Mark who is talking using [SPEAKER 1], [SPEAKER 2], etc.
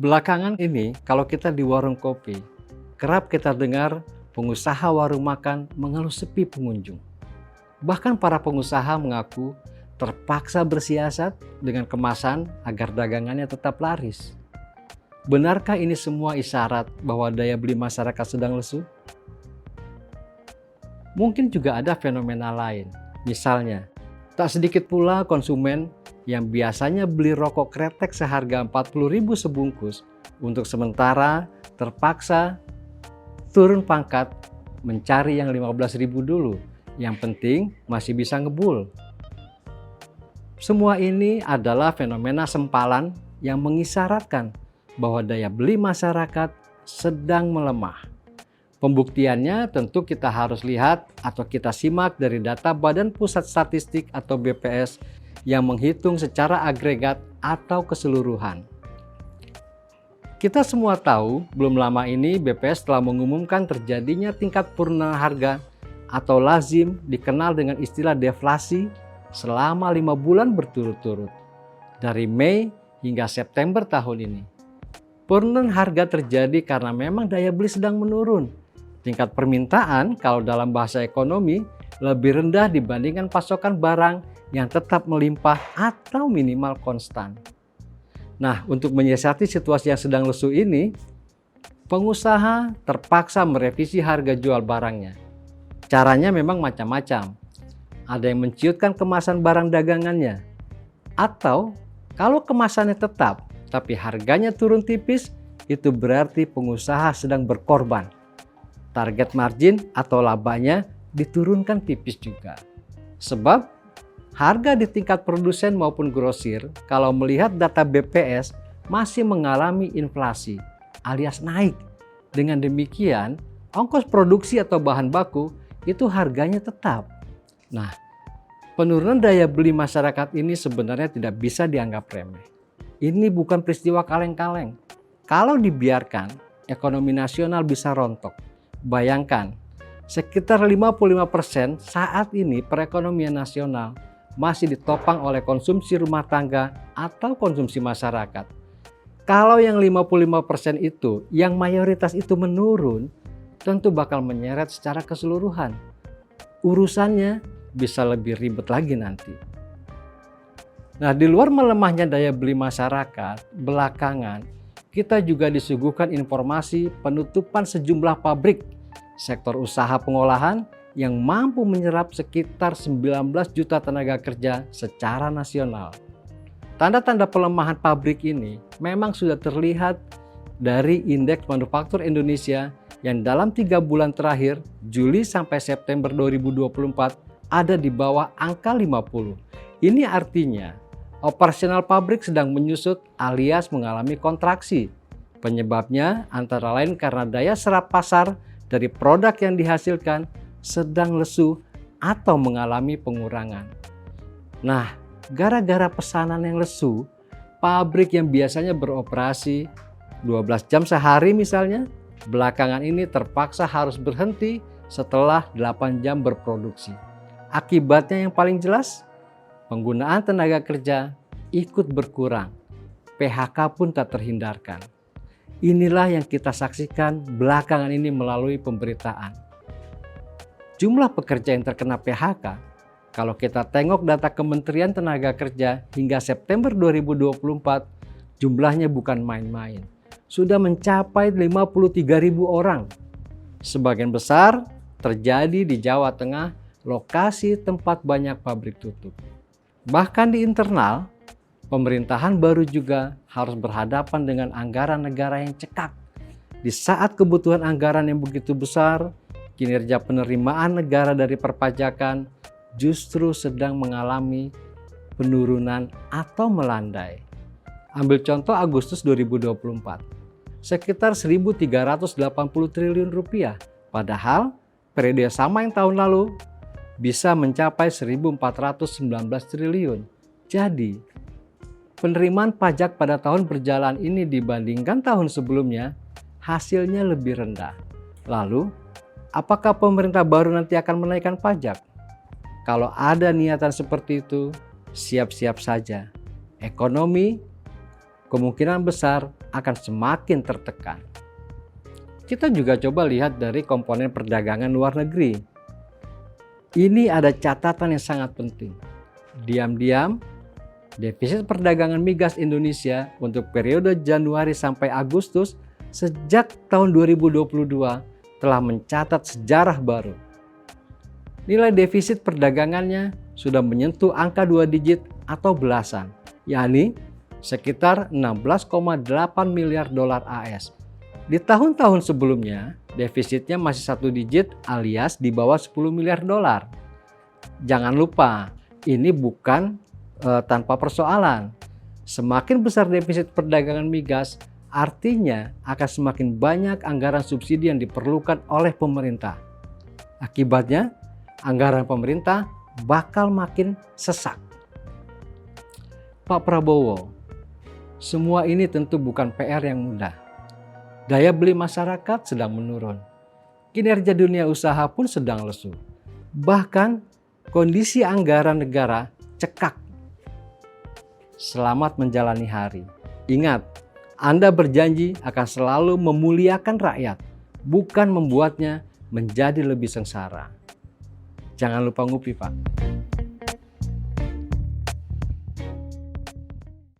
[SPEAKER 1] Belakangan ini, kalau kita di warung kopi, kerap kita dengar pengusaha warung makan mengeluh sepi pengunjung. Bahkan para pengusaha mengaku terpaksa bersiasat dengan kemasan agar dagangannya tetap laris. Benarkah ini semua isyarat bahwa daya beli masyarakat sedang lesu? Mungkin juga ada fenomena lain. Misalnya, tak sedikit pula konsumen yang biasanya beli rokok kretek seharga 40.000 sebungkus untuk sementara terpaksa turun pangkat mencari yang 15.000 dulu. Yang penting masih bisa ngebul. Semua ini adalah fenomena sempalan yang mengisyaratkan bahwa daya beli masyarakat sedang melemah. Pembuktiannya tentu kita harus lihat atau kita simak dari data Badan Pusat Statistik atau BPS yang menghitung secara agregat atau keseluruhan. Kita semua tahu, belum lama ini BPS telah mengumumkan terjadinya tingkat penurunan harga atau lazim dikenal dengan istilah deflasi selama 5 bulan berturut-turut, dari Mei hingga September tahun ini. Penurunan harga terjadi karena memang daya beli sedang menurun. Tingkat permintaan kalau dalam bahasa ekonomi lebih rendah dibandingkan pasokan barang yang tetap melimpah atau minimal konstan. Nah, untuk menyiasati situasi yang sedang lesu ini, pengusaha terpaksa merevisi harga jual barangnya. Caranya memang macam-macam. Ada yang menciutkan kemasan barang dagangannya. Atau kalau kemasannya tetap, tapi harganya turun tipis, itu berarti pengusaha sedang berkorban. Target margin atau labanya diturunkan tipis juga. Sebab harga di tingkat produsen maupun grosir kalau melihat data BPS masih mengalami inflasi alias naik. Dengan demikian, ongkos produksi atau bahan baku itu harganya tetap. Nah, penurunan daya beli masyarakat ini sebenarnya tidak bisa dianggap remeh. Ini bukan peristiwa kaleng-kaleng. Kalau dibiarkan, ekonomi nasional bisa rontok. Bayangkan, sekitar 55% saat ini perekonomian nasional masih ditopang oleh konsumsi rumah tangga atau konsumsi masyarakat. Kalau yang 55% itu, yang mayoritas itu menurun, tentu bakal menyeret secara keseluruhan. Urusannya bisa lebih ribet lagi nanti. Nah, di luar melemahnya daya beli masyarakat, belakangan kita juga disuguhkan informasi penutupan sejumlah pabrik sektor usaha pengolahan yang mampu menyerap sekitar 19 juta tenaga kerja secara nasional. Tanda-tanda pelemahan pabrik ini memang sudah terlihat dari Indeks Manufaktur Indonesia yang dalam 3 bulan terakhir, Juli sampai September 2024, ada di bawah angka 50. Ini artinya operasional pabrik sedang menyusut alias mengalami kontraksi. Penyebabnya antara lain karena daya serap pasar dari produk yang dihasilkan sedang lesu atau mengalami pengurangan. Nah, gara-gara pesanan yang lesu, pabrik yang biasanya beroperasi 12 jam sehari misalnya, belakangan ini terpaksa harus berhenti setelah 8 jam berproduksi. Akibatnya yang paling jelas, penggunaan tenaga kerja ikut berkurang. PHK pun tak terhindarkan. Inilah yang kita saksikan belakangan ini melalui pemberitaan. Jumlah pekerja yang terkena PHK, kalau kita tengok data Kementerian Tenaga Kerja hingga September 2024, jumlahnya bukan main-main. Sudah mencapai 53.000 orang. Sebagian besar terjadi di Jawa Tengah, lokasi tempat banyak pabrik tutup. Bahkan di internal, pemerintahan baru juga harus berhadapan dengan anggaran negara yang cekak. Di saat kebutuhan anggaran yang begitu besar, kinerja penerimaan negara dari perpajakan justru sedang mengalami penurunan atau melandai. Ambil contoh Agustus 2024, sekitar 1.380 triliun rupiah, padahal periode sama yang tahun lalu bisa mencapai 1.419 triliun. Jadi, penerimaan pajak pada tahun berjalan ini dibandingkan tahun sebelumnya hasilnya lebih rendah. Lalu, apakah pemerintah baru nanti akan menaikkan pajak? Kalau ada niatan seperti itu, siap-siap saja. Ekonomi kemungkinan besar akan semakin tertekan. Kita juga coba lihat dari komponen perdagangan luar negeri. Ini ada catatan yang sangat penting. Diam-diam, defisit perdagangan migas Indonesia untuk periode Januari sampai Agustus sejak tahun 2022 telah mencatat sejarah baru. Nilai defisit perdagangannya sudah menyentuh angka 2 digit atau belasan, yakni sekitar 16,8 miliar dolar AS. Di tahun-tahun sebelumnya, defisitnya masih 1 digit alias di bawah 10 miliar dolar. Jangan lupa, ini bukan tanpa persoalan. Semakin besar defisit perdagangan migas, artinya akan semakin banyak anggaran subsidi yang diperlukan oleh pemerintah. Akibatnya, anggaran pemerintah bakal makin sesak. Pak Prabowo, semua ini tentu bukan PR yang mudah. Daya beli masyarakat sedang menurun. Kinerja dunia usaha pun sedang lesu. Bahkan kondisi anggaran negara cekak. Selamat menjalani hari. Ingat, Anda berjanji akan selalu memuliakan rakyat, bukan membuatnya menjadi lebih sengsara. Jangan lupa ngopi, Pak.